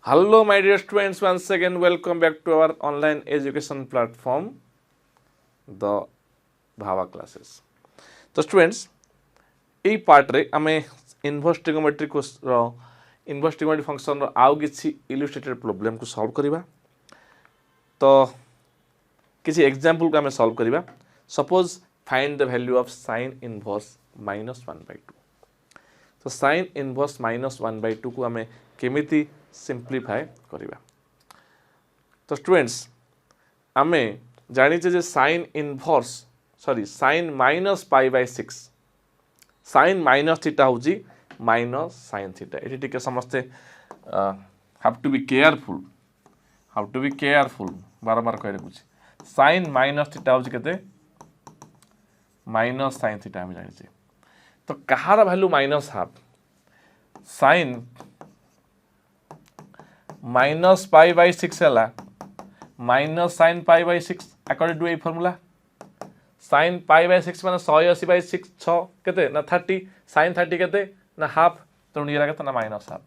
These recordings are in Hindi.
Hello, my dear students. Once again, welcome back to our online education platform, the VAVA classes. तो students, এই पार्ट रे आमे inverse trigonometric inverse trigonometric function रो आउ किछि इलस्ट्रेटेड प्रॉब्लम को सॉल्व करिबा. तो किछि एग्जांपल को आमे सॉल्व करिबा. Suppose find the value of sin inverse -1/2. तो sin इनवर्स -1/2 को आमे केमिति सिंप्लीफाई करिबा. तो स्टूडेंट्स आमे जानिचे जे sin -π/6 sin माइनस थीटा होची माइनस sin थीटा. एटी टिके समस्ते हैव टू बी केयरफुल बारंबार कह रखुची. sin माइनस थीटा होची केते माइनस sin थीटा हम जानिचे. तो कहार वैल्यू माइनस हाफ sin -π/6 है minus sin π/6 according to a formula. sin π/6 माने 180/6 6 केते ना 30 sin 30 केते ना हाफ तो निरा केते ना माइनस हाफ.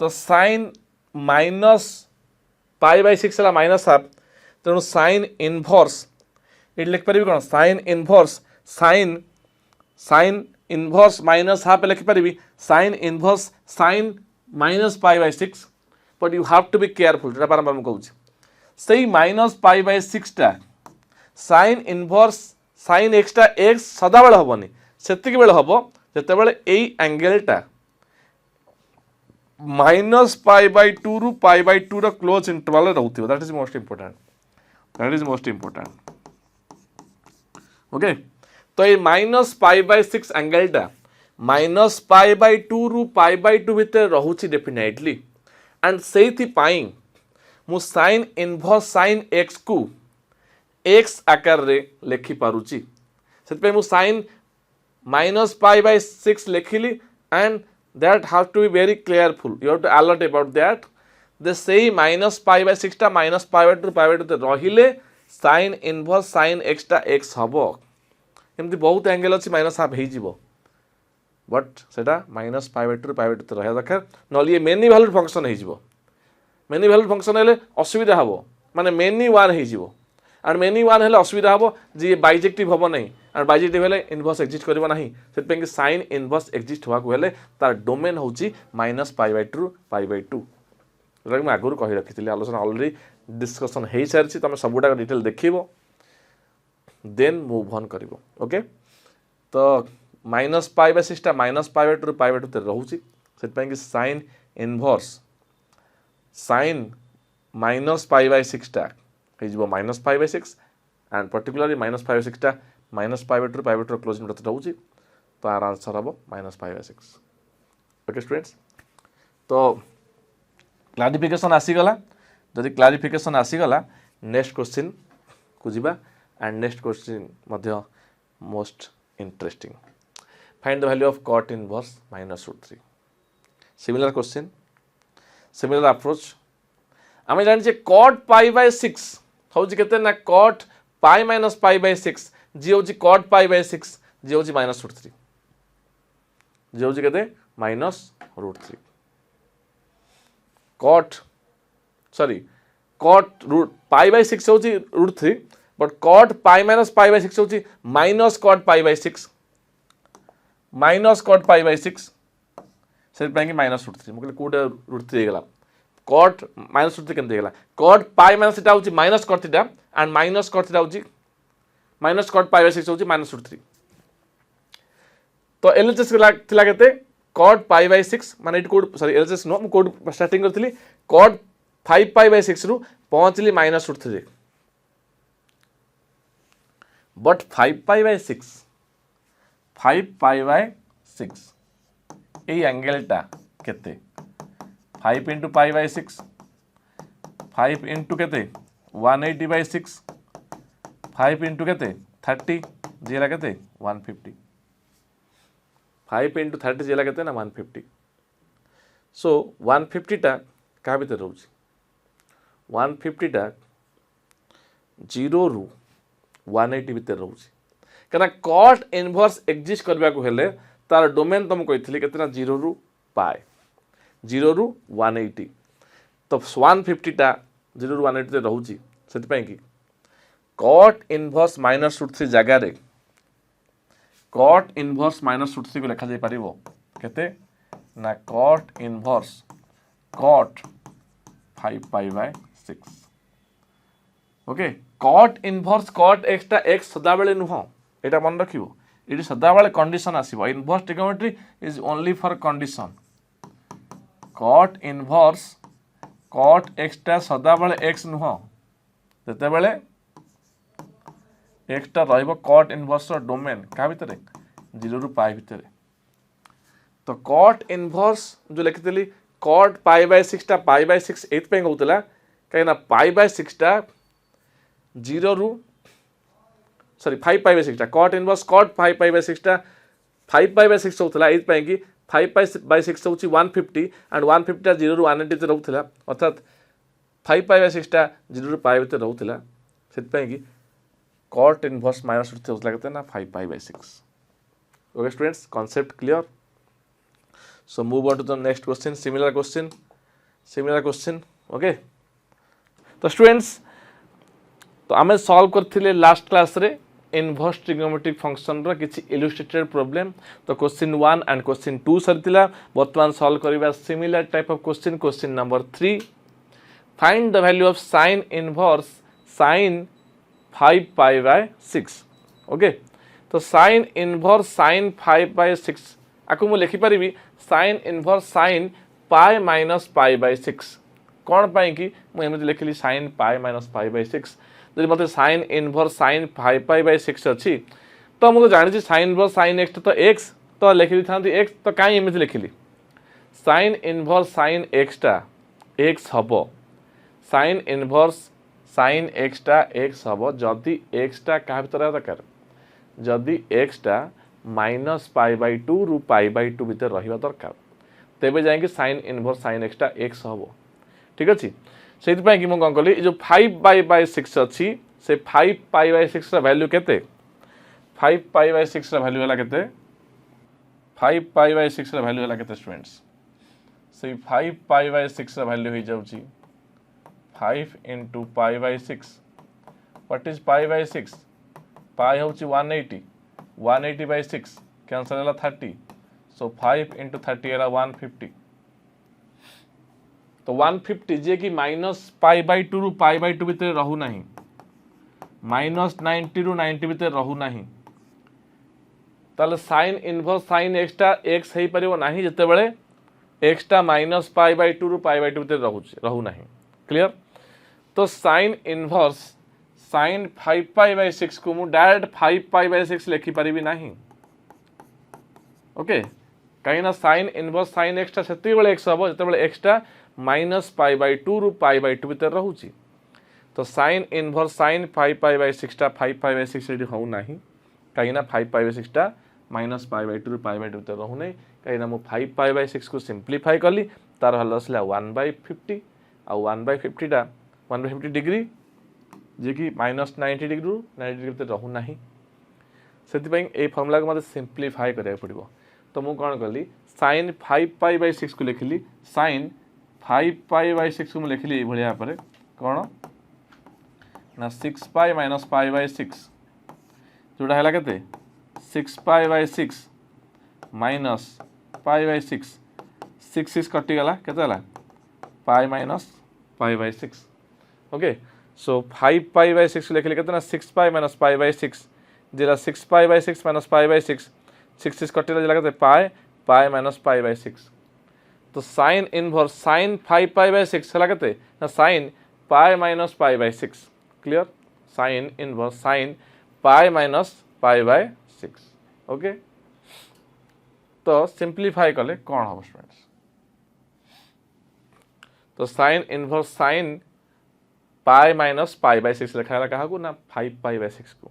तो sin -π/6 है माइनस हाफ तेणु sin इनवर्स ये लिख परिबी कोन sin इनवर्स माइनस हाफ लिख परिबी sin inverse sin -π/6 but you have to be careful. जेटा बारंबार हम कहूँ सही -π/6 टा sin इनवर्स sin x टा x सदा बेले हबनी सेतिक बेले हबो जते बेले एई एंगल टा -π/2 रु π/2 रो क्लोज इंटरवल रहउथिबो. That is most important. Okay तो ये -π/6 एंगल टा -π/2 रु π/2 भितर रहुछि डेफिनेटली एंड सेति पाई मु sin इनवर्स sin x को x आकार रे लेखि पारुछि. सेति पे मु sin -π/6 लेखिली and that have to be very careful. You have to alert about that. The सेही -π/6 टा -π/2 π/2 रहिले sin इनवर्स sin x टा x हबो. एमति बहुत एंगल अछि माइनस हाफ हे जिवो बट सेटा -π/2 π/2 तो रहा दरकार नली ये मेनी वैल्यू फंक्शन हे जिवो. मेनी वैल्यू फंक्शन हेले असुविधा हबो माने मेनी वन हे जिवो एंड मेनी वन हेले असुविधा हबो जे बाइजेक्टिव हबो नहीं एंड बाइजेक्टिव हेले इनवर्स एग्जिस्ट करबो नहीं. सेत पे कि sin इनवर्स एग्जिस्ट होवा को हेले तार डोमेन होची -π/2 π/2. रग मैं आगुर कहि रखितली आलोचना ऑलरेडी डिस्कशन हे सारछि. तमे सबुडा डिटेल देखिबो देन मूव ऑन करिवो. ओके तो -π/6 टा -π/2 π/2 ते रहउछि. सेत पे कि sin इनवर्स sin -π/6 टा हे जिवो -π/6 एंड पर्टिकुलरली -π/6 टा -π/2 π/2 क्लोज इंटरवल रहउछि. तो आर आंसर हबो -π/6. ओके स्टूडेंट्स तो क्लारिफिकेशन आसी गला. जदि क्लारिफिकेशन आसी गला नेक्स्ट क्वेश्चन को जिबा and next question Madhya most interesting. Find the value of cot inverse -√3. Similar question, similar approach. आमे जानि cot π/6 होउछि केते ना cot π - π/6 जे होउछि cot π/6 जे होउछि -√3 जे होउछि केते -√3. cot π/6 होउछि √3 but cot π - π/6 होउछि -cot π/6 माइनस cot π/6 से कि -√3 मुझे कोटे √3 गला cot -√3 केन देगला cot π - सेटा होची minus cot theta and minus cot theta होची माइनस cot π/6 होची -√3. तो एलएचएस थिला केते cot π/6 माने इट कोड सॉरी एलएचएस नो म कोड स्टार्टिंग करथिली cot 5π/6 रु पहुंचली -√3 बट 5π/6 এই एंगलटा केते 5 * π/6 5 * केते 180/6 5 * केते 30 जेला केते 150 5 * 30 जेला केते ना 150. सो 150 टा का भीतर रहउछि 150 टा 0 रु 180 भीतर रहउछि. कना cot इनवर्स एग्जिस्ट करबा को हेले तार डोमेन तुम कहितली केतना 0 रु पाए 0 ରୁ 180 तो 150 टा 0 ରୁ 180 रोचे से कि कट इनवर्स माइनस √3 जगार कट इनवर्स माइनस √3 को लिखा जाई परिबो केते ना cot inverse cot 5π/6 okay cot inverse cot x टा x सदा बेले नुह एटा मन रखिबो इट सदा बेले कंडीशन आसीबो inverse trigonometry is only for condition cot inverse cot x टा सदा बेले x नुह जते बेले x टा रहइबो कट इनवर्स डोमेन का भितरे 0 ରୁ π भितरे तो कट इनवर्स जो लिखितली कट π/6 टा π/6 एत पे होतला कहिना π/6 टा 0 ରୁ सॉरी 5π/6 टा कट इनवर्स कट 5π/6 टा 5π/6 होतला एत पे कि 5π/6 होची 150 एंड 150 टा 0 ରୁ 180 ते रहउतला अर्थात 5π/6 टा 0 ରୁ π भितर रहउतला सेत पे कि कट इनवर्स माइनस √3 होतला केते ना 5π/6 okay students concept clear so move on to the next question similar question okay तो स्टूडेंट्स तो आम सॉल्व करथिले लास्ट क्लास रे इनवर्स ट्रिगोनोमेट्रिक फंक्शन रो किछि इलस्ट्रेटेड प्रॉब्लम तो क्वेश्चन 1 एंड क्वेश्चन 2 सरतिला वर्तमान सॉल्व करिबा similar type of question number 3 find the value of sine inverse sine 5π/6 okay तो साइन इनवर्स साइन 5/6 आकु मु लिखि परिबी sine inverse sine pi minus π/6 कौन पाई कि मु एमति लिखली साइन पाई माइनस π/6 जदि मते साइन इनवर्स साइन 5π/6 अछि तो मु जानि छी साइन इनवर्स साइन x तो x तो लिखि थांती x तो काई एमति लिखली साइन इनवर्स साइन x टा x हबो साइन इनवर्स साइन x टा x हबो जदि x टा का भीतर दरकार जदि x टा -π/2 ରୁ π/2 भीतर रहिबा दरकार तेबे जाय कि sin इनवर्स sin x टा x हबो ठीक अछि सेति पय कि म कोन कहली जो 5π/6 अछि से 5π/6 रा वैल्यू केते 5π/6 रा वैल्यू हला केते 5π/6 रा वैल्यू हला केते स्टूडेंट्स से 5π/6 रा वैल्यू हो जाउची 5 * π/6 व्हाट इज π/6 पाई होची 180 180/6 कैंसल होला 30 सो 5 * 30 era 150 तो 150 जे कि -π/2 ରୁ π/2 भितर रहू नाही -90 ରୁ 90 भितर रहू नाही ताले sin इनवर्स sin x टा x हेई परिबो नाही जते बेले x टा -π/2 ରୁ π/2 भितर रहू नाही क्लियर तो sin इनवर्स sin 5π/6 को मु डायरेक्ट 5π/6 लिखि परिबी नाही ओके काइना sin इनवर्स sin x टा सेति बेले x हबो जते बेले x टा -π/2 ରୁ π/2 भितर रहूची तो sin इनवर्स sin 5π/6 टा 5π/6 रेडी हो नाही काइना 5π/6 टा -π/2 ରୁ π/2 भितर रहू नै काइना मु 5π/6 को सिंपलीफाई करली तार हल असला 1/50 आ 1/50 टा 1/50 डिग्री जे कि -90 डिग्री रू 90 डिग्री भीतर रहू नाही सेति पय ए फार्मूला को मते सिंपलीफाई करिया पड़िबो तो मु कोन करली sin 5π/6 को लिखली sin 5π/6 को मु लिखली ए भलिया परे कोन ना 6π - π/6 जोडा हैला केते 6π/6 माइनस π/6 6 6 कटि गला केते हला π - π/6 ओके सो 5π/6 लिखले केते ना 6π - π/6 जेला 6π/6 - π/6 6 6 कटिला जेला केते π - π/6 तो sin इनवर्स sin 5π/6 हला केते ना sin π - π/6 clear sin inverse sin π - π/6 okay तो सिंपलीफाई कले कोन हो स्टूडेंट्स तो sin inverse sin pi minus π/6 लिखा है कहा को ना 5π/6 को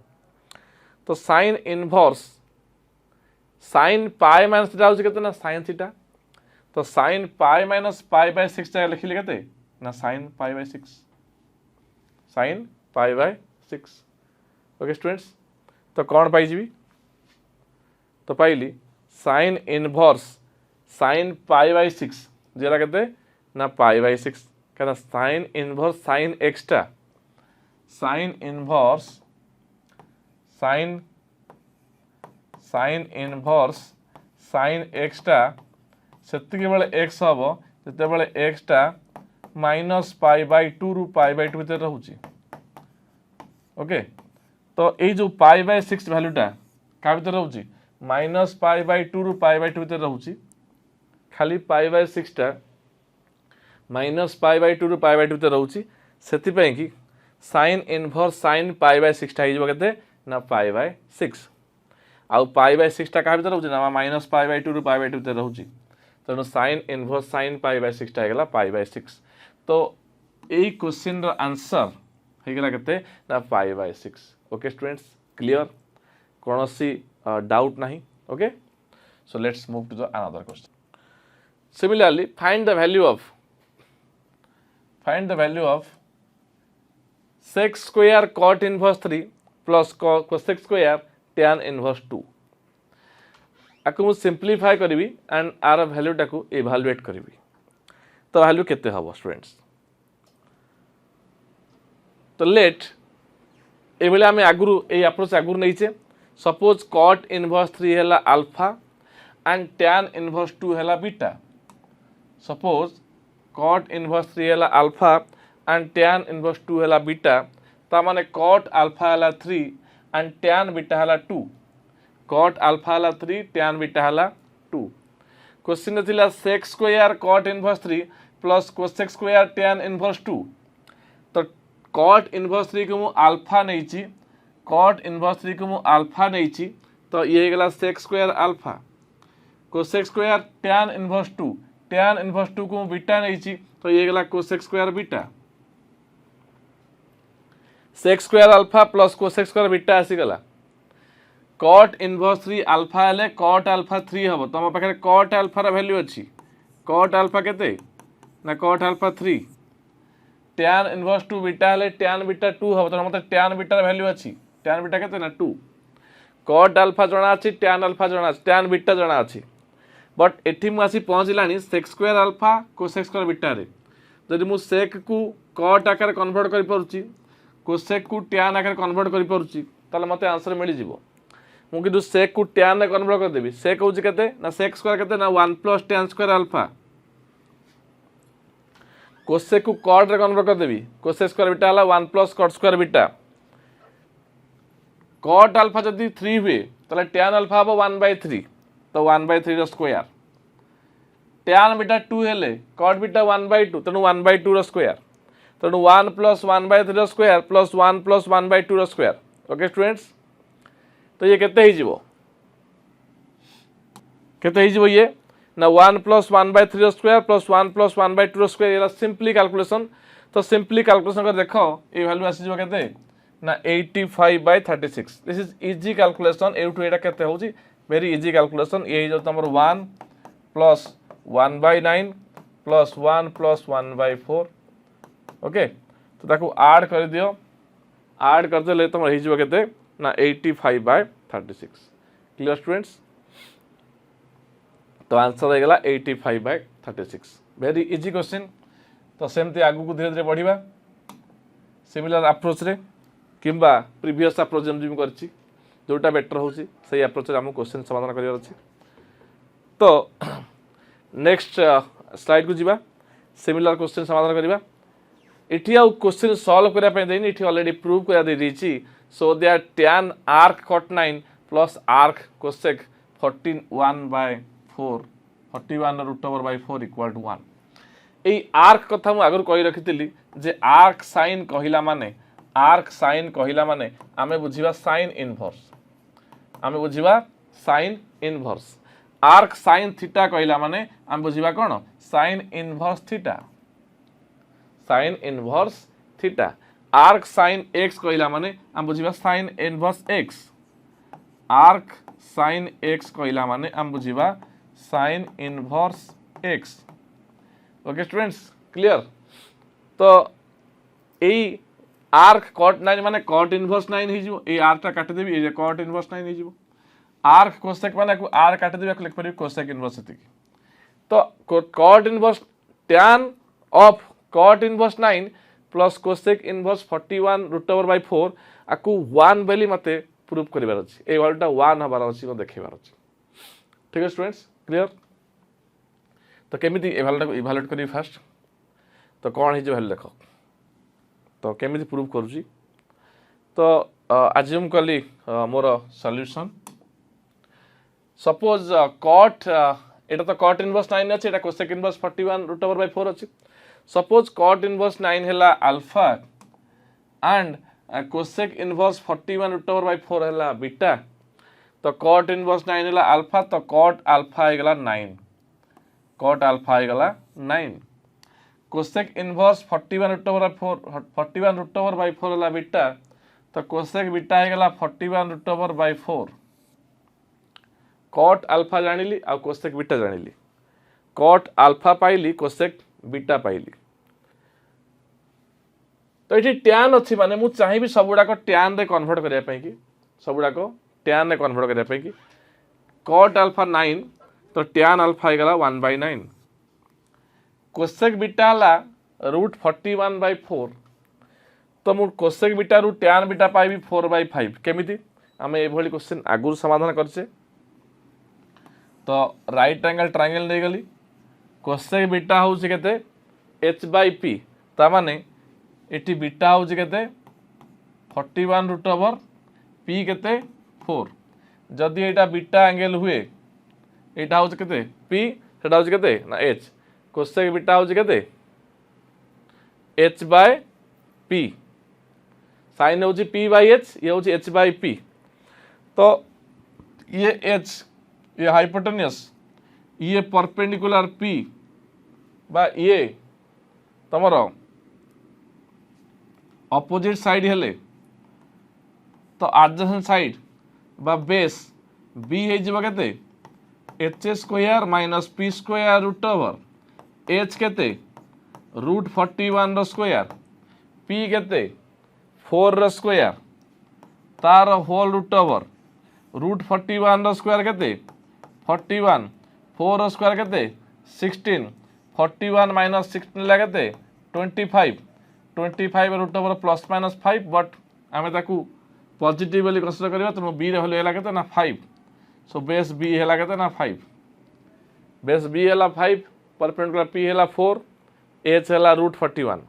तो sin inverse sin pi minus theta होची केते ना sin थीटा तो sin पाई माइनस π/6 ता लिखिले केते ना sin π/6 sin π/6 ओके स्टूडेंट्स तो कौन पाई जीवी तो पाइली sin इनवर्स sin π/6 जीरा केते ना पाई बाय 6 कहना साइन इनवर्स साइन एक्सटा साइन इनवर्स साइन एक्सटा सेतिके बेले एक्स हम जिते बेले एक्सटा माइनस पाई बाय 2 रु पाई बाय 2 भीतर रहूची ओके तो ये जो पाई बाय 6 वैल्यूटा क्या भीतर रहूची माइनस पाई बाय 2 रु पाई बाय 2 भीतर रहूची खाली पाई बाय 6 टा माइनस पाई बाय 2 रु पाई बाय 2 भीतर रहूची सेति पई कि sign inverse sine pi by 6 टा हिजो केते ना पाई बाय 6 आउ पाई बाय 6 टा का भीतर रहूची ना माइनस पाई बाय 2 रु पाई बाय 2 भीतर रहूची तेणु sign inverse sine pi by 6 टा हेगला पाई बाय 6 तो यही क्वेश्चन रो आंसर हेगला केते ना pi by 6 okay students clear कौन सी डाउट नहीं okay so let's move to the another question similarly find the value of sec square cot inverse 3 plus cosec square tan inverse 2 आपको मु सिंप्लीफाई करी एंड आर वैल्यू टाको इवैल्यूएट करी तो वैल्यू केते हबो स्टूडेंट्स तो लेट ए बेले आमे आगुरु ए अप्रोच आगुरु नैचे सपोज cot इनवर्स 3 हैला अल्फा एंड tan इनवर्स 2 हैला बीटा सपोज cot इनवर्स 3 हैला अल्फा एंड tan इनवर्स 2 हैला बीटा ता माने cot अल्फा हैला 3 एंड tan बीटा हैला 2 cot अल्फा हैला 3 tan बीटा हैला 2 क्वेश्चन थिला sec square cot inverse 3 plus cosec square tan inverse 2 तो cot इनवर्स 3 को मु अल्फा नैची cot इनवर्स 3 को मु अल्फा नैची तो ये गला sec square alpha cosec square tan inverse 2 tan inverse 2 को मु बीटा नैची तो ये गला cosec square beta sec square alpha plus cosec square beta आसी गला cot इनवर्स 3 अल्फा हेले cot अल्फा 3 हबो तम पाखे cot अल्फा रा वैल्यू अछि cot अल्फा केते ना cot alpha 3 tan inverse 2 beta हेले tan बीटा 2 हबो त मते tan बीटा रा वैल्यू अछि tan बीटा केते ना 2 cot अल्फा जणा अछि tan अल्फा जणा अछि tan बीटा जणा अछि बट एठी मु आसी पहुंचलानी sec square alpha cosec square beta रे जदि मु sec को cot आकार कन्वर्ट करि परुची cosec को tan आकार कन्वर्ट करि परुची ताले मते आंसर मिलि जिवो मु किदु sec को tan रे कन्वर्ट कर देबी sec होची केते ना sec स्क्वायर केते ना 1 plus tan square alpha cosec को cot रे कन्वर्ट कर देबी cosec स्क्वायर बीटा हला 1 plus cot square beta cot alpha जदि 3 हुए ताले tan अल्फा हबो 1/3 तो 1/3 रो स्क्वायर tan बीटा 2 हेले cot बीटा 1/2 तनु 1/2 रो स्क्वायर तनु 1 प्लस 1/3 रो स्क्वायर प्लस 1 प्लस 1/2 रो स्क्वायर ओके स्टूडेंट्स तो ये केते ही जीवो ये ना 1 प्लस 1/3 रो स्क्वायर प्लस 1 प्लस 1/2 रो स्क्वायर ये सिंपली कैलकुलेशन तो सिंपली कैलकुलेशन कर देखो ये वैल्यू आसी जीवो केते ना 85/36 दिस इज इजी कैलकुलेशन एटू एटा केते होची वेरी इजी कैलकुलेशन ये जो तमर 1 प्लस 1/9 प्लस 1 प्लस 1/4 ओके तो ताको ऐड कर दियो ऐड करते ले तुम रही केते ना 85/36 क्लियर स्टूडेंट्स तो आंसर हो गला 85/36 वेरी इजी क्वेश्चन तो सेमती आगु को धीरे धीरे बढ़िबा सिमिलर अप्रोच रे किंबा प्रीवियस अप्रोच जम करछि जोटा बेटर होछि सही अप्रोच रे हम क्वेश्चन समाधान करियर अछि तो नेक्स्ट स्लाइड को जीवा सिमिलर क्वेश्चन समाधान करिबा इठी आउ क्वेश्चन सॉल्व करिया पे देनी इठी ऑलरेडी प्रूव करिया दे दीची so that tan arc cot 9 plus arc cosec 41/4 41 root over by 4 equal to 1 एई arc कथा मु आगर कहि रखितिली जे arc sin कहिला माने आमे बुझिबा sin inverse arc sin theta कहिला माने आमे बुझिबा कोन sin inverse theta arc sin x कहिला माने हम बुझिबा sin inverse x arc sin x कहिला माने हम बुझिबा sin inverse x okay students clear तो एई arc cot 9 माने cot इनवर्स 9 हे जिवो ए r टा काट देबी ए cot इनवर्स 9 हे जिवो arc cosec माने को r काट देबी लिख परिबी cosec इनवर्स एति तो cot inverse tan of cot inverse 9 plus cosec inverse 41 root over by 4 आकु 1 बेली मते प्रूव करिवार अछि ए वैल्यूटा 1 हबार अछि को देखैबार अछि। ठीक है स्टूडेंट्स, क्लियर? तो केमिति ए वैल्यूटा को इवैल्यूएट करी फास्ट तो कौन है जो वैल्यू देख तो केमिति प्रूव करूची तो अज्यूम कली मोर सॉल्यूशन सपोज cot एटा तो cot इनवर्स 9 अछि एटा cosec inverse 41 root over by 4 अछि। सपोज cot इनवर्स 9 हैला alpha and cosec inverse 41 root over by 4 हैला बीटा तो cot इनवर्स 9 हैला अल्फा तो cot अल्फा आइगला 9 cot अल्फा आइगला 9 cosec inverse 41 root over 4 41 root over by 4 हैला बीटा तो कोसेक बीटा आइगला 41 root over by 4 cot alpha जानिली आ कोसेक बीटा जानिली cot अल्फा पाइली कोसेक बीटा पाइली तो ये tan अच्छी माने मु चाहिए सबुड़ा को tan रे कन्वर्ट करिया पई कि सबुड़ा को tan रे कन्वर्ट करिया पई कि cot अल्फा 9 तो tan अल्फा आइगला 1/9 कोसेक बीटा ला रूट 41/4 तो मु कोसेक बीटा रू tan बीटा पाइबी 4/5 केमिति आमे ए भली क्वेश्चन आगुर समाधान करछे तो राइट एंगल ट्रायंगल नै गली कोसेक बीटा हउछ केते h/p ता माने एटी बीटा हउछ केते 41 रूट ओवर p केते 4 जदि एटा बीटा एंगल हुए एटा हउछ केते p सेटा हउछ केते ना h कोसेक बीटा हउछ केते h/p sin हउछ p/h ये हउछ h/p तो ये h ये हाइपोटेन्यूस ये परपेंडिकुलर p बा ये तमरो ऑपोजिट साइड हेले तो एडजेसेंट साइड बा बेस b हे जिवो केते h² minus p² root over h केते रूट 41 रो स्क्वायर p केते 4 रो स्क्वायर तार होल रूट ओवर रूट 41 रो स्क्वायर केते 41 4 रो स्क्वायर केते 16 41 माइनस 16 ला केते 25 root over plus minus 5 but आमे ताकू पॉजिटिव वाली कंसीडर करबा तो b रे वैल्यू हैला केते ना 5 सो बेस b हैला केते ना 5 बेस b हैला 5 परपेंडिकुलर p हैला 4 h हैला रूट 41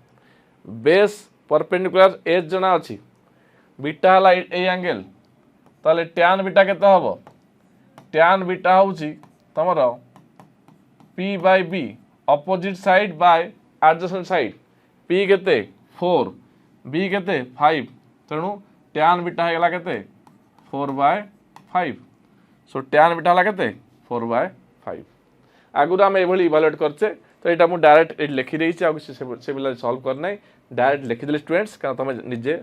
बेस परपेंडिकुलर h जना अछि बीटा हैला ए एंगल ताले tan बीटा केते हबो tan बीटा होउची तमरो p/b opposite side by adjacent side p केते 4 b केते 5 तेणु tan बीटा हेगला केते 4/5 सो tan बीटा हला केते 4/5 आगुरा हम एभली इवैल्यूएट करछे तो एटा मु डायरेक्ट लिखि देई छी आ से बिला सॉल्व करनाय डायरेक्ट लिखि देले स्टूडेंट्स का तमे निजे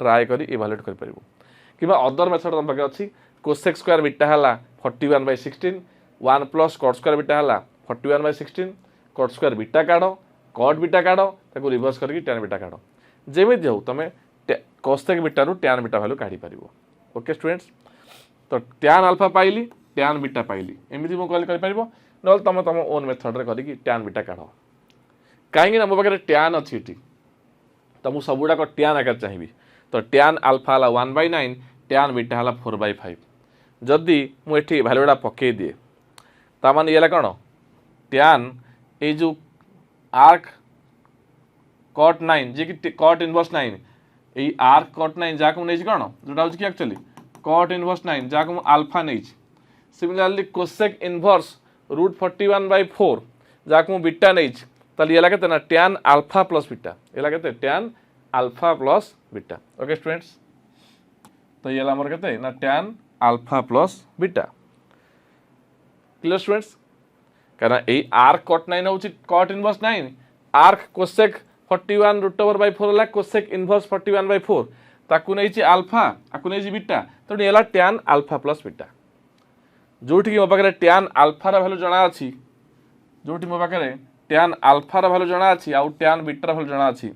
ट्राई करी इवैल्यूएट कर परिबो किबा अदर मेथड तम पाके अछि कोसेक स्क्वायर बीटा हला 41/16 1 प्लस cot स्क्वायर बीटा हला 41/16 cot स्क्वायर बीटा काढो cot बीटा काढो ताको रिवर्स करके tan बीटा काढो जेमे देउ तमे कोसेक बीटा रु tan बीटा वैल्यू काढी परिबो। ओके स्टूडेंट्स तो tan अल्फा पाइली tan बीटा पाइली एमिति मो कॉल कर परिबो नल तम तम ओन मेथड रे करी tan बीटा काढो काहेकि ना मो पाके tan अछि इटी त मु सबुडा को tan आकर चाहिबी तो tan अल्फा हला 1/9 tan बीटा हला 4/5 जदि मु एठी वैल्यूडा पके दिए ता माने येला कोन tan ए जो आर्क cot 9 जे कि cot इनवर्स 9 ए आर्क cot 9 जाको नै कोन जोटा होची कि एक्चुअली cot इनवर्स 9 जाको मु अल्फा नै सिमिलरली कोसेक इनवर्स रूट 41/4 जाको मु बीटा नै ताली येला केते ना tan अल्फा प्लस बीटा येला केते tan alpha plus beta. Okay students तो येला हमर केते ना tan alpha plus beta clear students कारण ए आर्क cot 9 होची cot inverse 9 arc cosec 41 root over by 4 ला कोसेक इनवर्स 41/4 ताकू नै छि अल्फा आकू नै छि बीटा तो येला tan अल्फा प्लस बीटा जोठी कि मो पाखरे tan अल्फा रा वैल्यू जणा अछि जोठी मो पाखरे tan अल्फा रा वैल्यू जणा अछि आ tan बीटा रा वैल्यू जणा अछि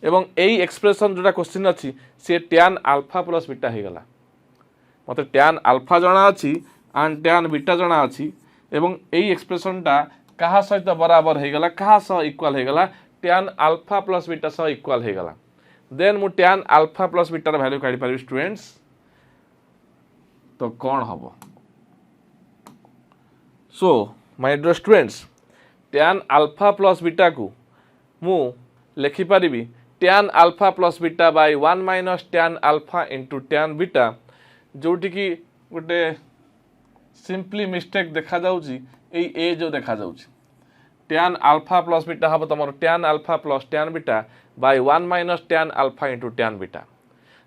एवं एई एक्सप्रेशन जोटा क्वेश्चन अछि से tan अल्फा प्लस बीटा हे गला मते tan अल्फा जणा अछि एंड tan बीटा जणा अछि एवं एई एक्सप्रेशन टा कहा सहित बराबर हो गला कहा सह इक्वल हो गला tan अल्फा प्लस बीटा सह इक्वल हो गला देन मु tan alpha plus beta value काढी पारि स्टूडेंट्स तो कौन हम so my dear students tan alpha plus beta को मु लिखि पारिबी tan alpha plus beta by 1 minus tan alpha into tan beta जोटी की गोटे सिंपली मिस्टेक देखा जाउची ए जो देखा जाउची tan अल्फा प्लस बीटा हम तुम tan alpha plus tan beta by 1 minus tan alpha into tan beta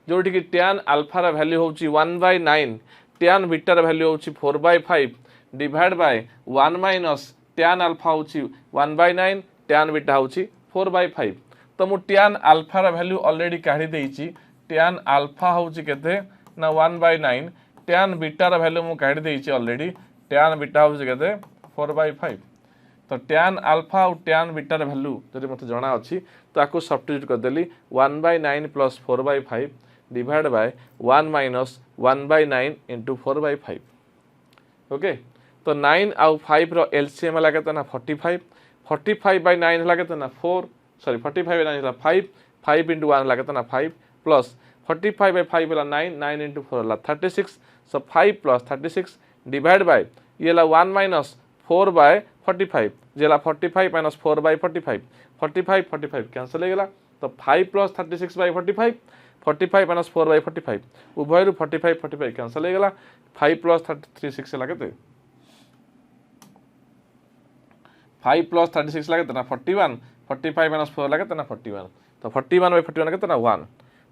जोटी की tan अल्फा वैल्यू होची 1/9 tan बीटा वैल्यू होची 4/5 divide by 1 minus tan alpha होची 1/9 tan बीटा होची 4/5 तो मु tan अल्फा वैल्यू ऑलरेडी काढी देइची tan अल्फा होची केते ना 1/9 tan बीटा वैल्यू मु काढी देइची ऑलरेडी tan बीटा होची केते 4/5 तो tan अल्फा और tan बीटा वैल्यू जदि मते जणा अछि ताको सब्स्टिट्यूट कर देली 1/9 plus 4/5 divide by 1 minus 1/9 into 4/5 okay तो 9 आउ 5 रो एलसीएम हला केते ना 45 45/9 हला केते ना 4 सॉरी 45/9 हला 5 5 इंटू 1 हला केते ना 5 प्लस 45/5 हला 9 9 इंटू 4 हला 36 सो 5 प्लस 36 डिवाइड बाय ये हला 1 माइनस 4/45 जेला 45 माइनस 4/45 45 45 कैंसिल हो गला तो 5 प्लस 36/45 45 माइनस 4/45 उभय 45 45 कैंसिल हो गला 5 प्लस 36 हला केते 5 प्लस 36 लगे ना 41 45 माइनस 4 लगे ना 41 तो 41/41 केते ना 1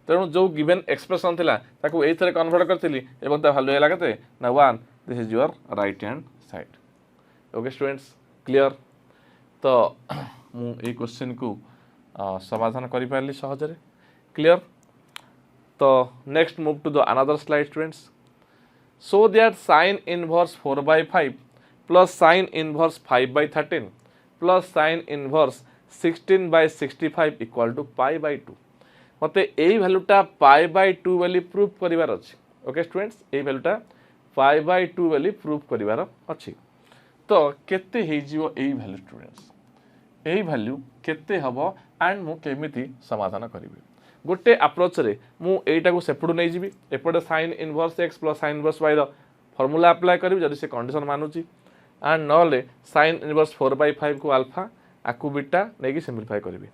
तेणु जो गिवन एक्सप्रेशन थिला ताको एई थरे कन्वर्ट करथिली एवं ता वैल्यू हला केते ना 1 this is your right hand side okay students clear तो मु ए क्वेश्चन को समाधान करि पारली सहजरे क्लियर तो next move to the another slide students so that sin inverse 4/5 plus sin inverse 5/13 plus sin inverse 16/65 equal to pi/2 मते एई वैल्यूटा pi/2 वाली प्रूव करिवार अछि ओके स्टूडेंट्स एई वैल्यूटा pi/2 वाली प्रूव करिवार अछि तो केते हे जिवो एई वैल्यू स्टूडेंट्स एई वैल्यू केते हबो एंड मु केमिति समाधान करिवि गोटे अप्रोच रे मु एईटा को सेपडू नै जिवि एपडे sin inverse x plus sin inverse y रो फार्मूला अप्लाई करिवि जदि से कंडीशन मानुची एंड नॉले sin इनवर्स 4/5 को अल्फा आकु बीटा नेकी सिंपलीफाई करिवि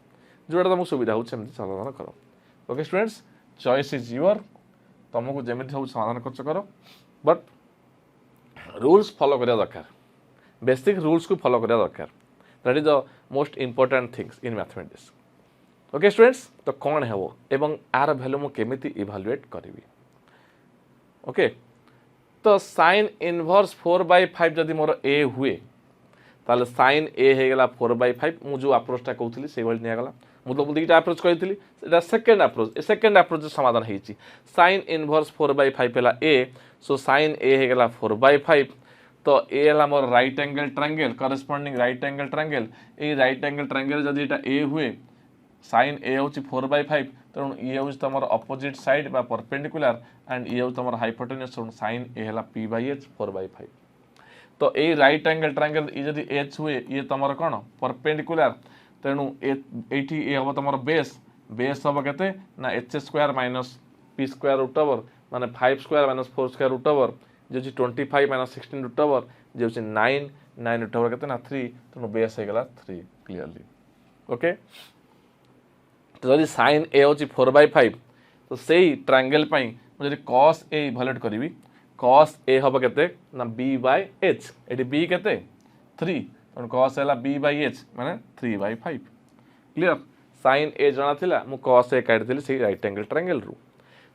जोटा तुमको सुविधा हो सेमति समाधान करो okay students choice is your तुमको जेमिति हो समाधान करछ करो बट रूल्स फॉलो करिया दरकार बेसिक रूल्स को फॉलो करिया दरकार that is the most important things in mathematics okay students तो कौन है वो एवं आर वैल्यू मु केमिति इवैल्यूएट करिवि ओके तो sin इनवर्स 4/5 जदि मोर a हुए ताले sin a हे गला 4/5 मु जो अप्रोचटा कहउथली से वल निया गला मु तो दुईटा अप्रोच कहइथली एटा सेकंड अप्रोच ए सेकंड अप्रोच समाधान हेची sin इनवर्स 4/5 पेला a सो sin a हे गला 4/5 तो a हला more right angle triangle corresponding right angle triangle A right angle triangle जदि एटा a हुए sin a होची 4/5 तेणु ये होची तमर अपोजिट साइड बा परपेंडिकुलर एंड ये होची तमर हाइपोटेन्यूज तेणु sin a हला p/h 4/5 तो ए राइट एंगल ट्रायंगल ये जदि h हुए ये तमर कोन परपेंडिकुलर तेणु एठी ए हबो तमर बेस बेस हबो केते ना h² minus p² root over माने 5² माइनस 4² रूट ओवर जे 25 माइनस 16 रूट ओवर जे 9 9 रूट ओवर केते ना 3 तेणु बेस हे गला 3 क्लियरली ओके तो जदि sin a होची 4/5 तो सेही ट्रायंगल पई जदि cos a इवैल्यूएट करिवि cos a हबो केते ना b/h एडी b केते 3 तन cos हला b/h माने 3/5 क्लियर sin a जणा थिला मु cos a काट देली सेही राइट एंगल ट्रायंगल रु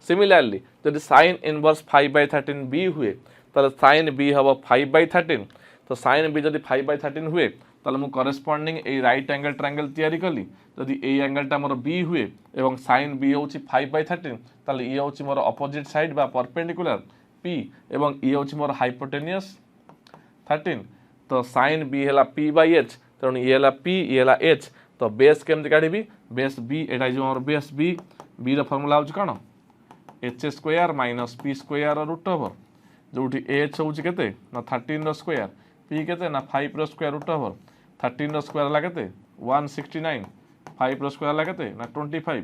सिमिलरली जदि sin इनवर्स 5/13 b हुए ताले sin b हबो 5/13 तो sin b जदि 5/13 हुए ताले मु करेस्पोंडिंग ए राइट एंगल ट्रायंगल तयारी कली जदि ए एंगलटा मोर b हुए एवं sin b होची 5/13 ताले ये होची मोर अपोजिट साइड बा परपेंडिकुलर p एवं ये होची मोर हाइपोटेन्यूज 13 तो sin b हला p/h तेणु ये हला p ये हला h तो बेस केमति काढिबी बेस b एटा जो मोर बेस b b रो फार्मूला होची कोन h² minus p² root over जोठी h होची केते ना 13 रो स्क्वायर p केते ना 5 रो स्क्वायर रूट ओवर 13 स्क्वायर है केते 169 5 रो स्क्वायर है केते ना 25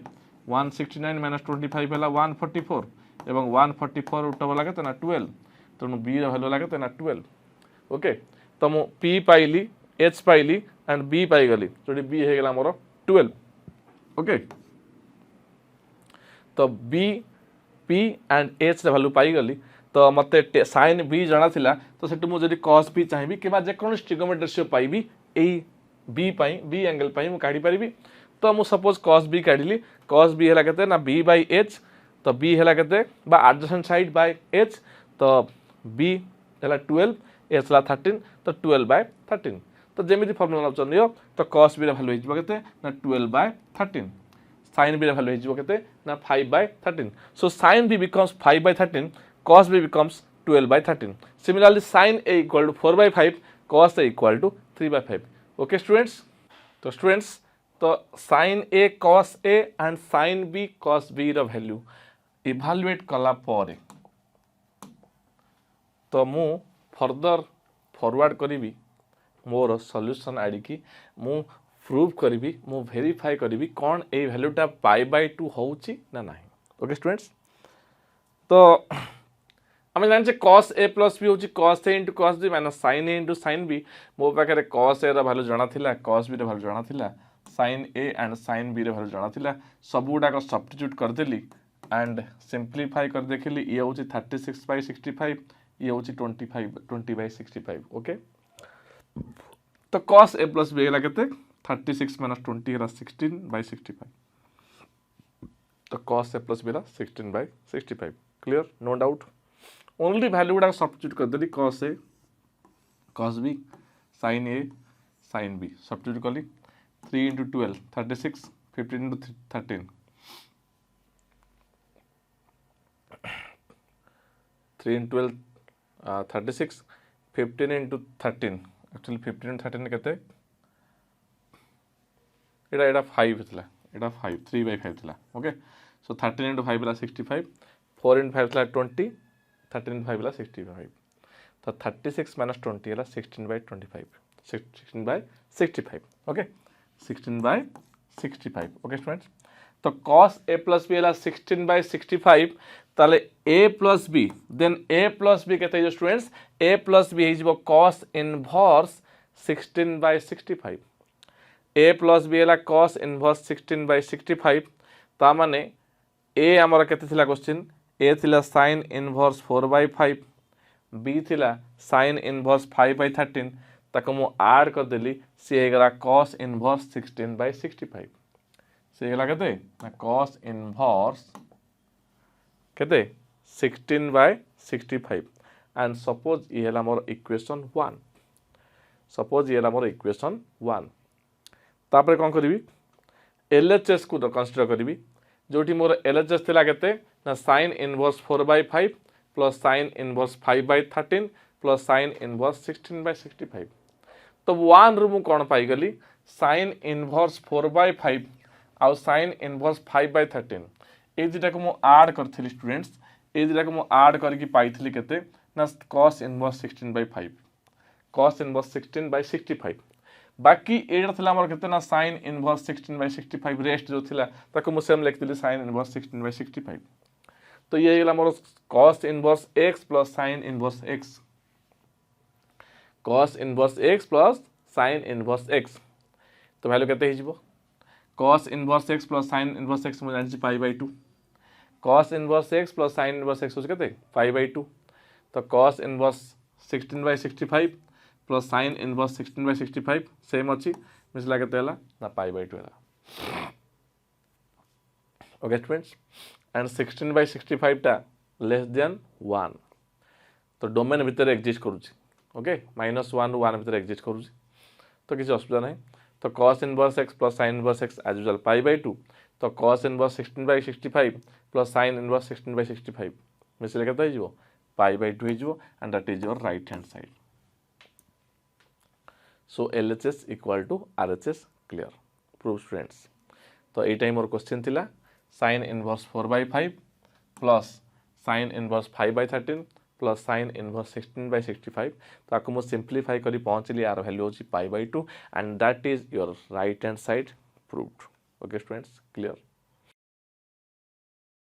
169 माइनस 25 है 144 एवं 144 रूट वाला केते ना 12 तेणु बी रो वैल्यू केते ना 12 ओके तो मु पी पाइली एच पाइली एंड बी पाई गली जो बी हो गला मोर 12 ओके तो बी पी एंड एच रे वैल्यू पाई गली तो मते साइन बी जाना थिला तो सेटु मु जदी cos बी चाहिबी किबा जे कोन ट्रिगोनोमेट्रिक रेशियो पाइबी एई बी पाई बी एंगल पाई मु काढी परिबी तो मु सपोज cos बी काढिली cos बी हला केते ना b बाय h तो b हला केते बा एडजेसेंट साइड बाय h तो b हला 12 h हला 13 तो 12 बाय 13 तो जेमिति फार्मूला चनियो तो cos बी रा वैल्यू हिजबो केते ना 12 बाय 13 sin b रा वैल्यू हिजबो केते ना 5 bye 13 so sin b becomes 5 by 13 cos b becomes 12 by 13 similarly sin a equal to 4 by 5 cos a equal to 3 by 5 okay students तो sin a cos a and sin b cos b रा वैल्यू इवैल्यूएट कला परे तो मु फर्दर फॉरवर्ड करी मोर सॉल्यूशन आड़ी की मु प्रूव करी मु वेरीफाई करी कौन ए वैल्यूटा पाई बाय 2 होउची ना नहीं ओके स्टूडेंट्स तो आम जाने cos a प्लस बी हूँ cos a into cos b minus sin a into sin b मो पाखे cos a वैल्यू जाना थिला cos b वैल्यू जाना थिला sin a and sin b value जाना थिला सब गुड़ाक सब्स्टिट्यूट करदेली एंड सिंप्लीफाई कर देखिली ये हूँ 36 by 65 ये हूँ 20 by 65 ओके तो cos a प्लस b है केते 36 माइनस 20 है 16 by 65 तो cos a प्लस b है 16 by 65 clear no doubt only value गुड़ा सब्स्टिट्यूट कर देली cos a cos b sin a sin b substitute कली 3 into 12 36 15 into 13 3 into 12 36 15 into 13 actually 15 into 13 केते एटा 5 थिला एटा 5 3 by 5 थिला ओके सो 13 into 5 ला 65 4 into 5 ला 20 13 into 5 ला 65 तो 36 minus 20 है 16 by 25 16 by 65 okay 16 by 65 okay students तो cos a plus b है 16 by 65 ताले a plus b then a plus b कहते हैं स्टूडेंट्स a plus b है cos inverse 16 by 65 a plus b है cos inverse 16 by 65 ता माने a हमर केते थिला क्वेश्चन a थिला sin inverse 4 by 5 b थिला sin inverse 5 by 13 ताको मु ऐड कर देली सी हेगला cos inverse 16 by 65 सी हेगला केते ना cos inverse केते 16 by 65 एंड सपोज ये हला मोर इक्वेशन 1 सपोज ये हला मोर इक्वेशन 1 तापर कोन करबी LHS को कंसीडर करबी जोटी मोर LHS थिला केते ना sin inverse 4 by 5 plus sin inverse 5 by 13 plus sin inverse 16 by 65 तो 1 रु मु कोन पाई गली sin inverse 4 by 5 आउ sin inverse 5 by 13 ए जेटा को मु ऐड करथिली स्टूडेंट्स ए जेटा को मु ऐड करके पाइथिली केते ना cos inverse 16 by 5 cos inverse 16 by 65 बाकी एटा थिला हमर केते ना sin inverse 16 by 65 रेस्ट जो थिला ताको मु सेम लिख दिली sin inverse 16 by 65 तो ये गेला मोर cos inverse x plus sin inverse x cos inverse x plus sin inverse x तो वैल्यू केते हिजबो cos inverse x plus sin inverse x मु जानि pi by 2 cos inverse x plus sin inverse x हो केते pi by 2 तो cos inverse 16 by 65 plus sin inverse 16 by 65 same अछि मिसला केते हला ना pi by 2 हला ओके स्टूडेंट्स एंड 16 by 65 टा लेस देन 1 तो डोमेन भीतर एग्जिस्ट करूची ओके -1 रु 1 भीतर एग्जिस्ट करूची तो किसी असुविधा नहीं तो cos inverse x plus sin inverse x as usual pi by 2 तो cos inverse 16 by 65 plus sin inverse 16 by 65 मिसले केते हिजो pi by 2 हिजो and that is your right hand side so LHS equal to RHS clear proof students तो ए टाइम और क्वेश्चन थिला sin inverse 4 by 5 plus sin inverse 5 by 13 plus sine inverse 16/65 तो आपको मुझे सिंप्लीफाई करी पहुँचली यार वैल्यू होची pi by 2 and that is your right hand side proved. Okay students, clear.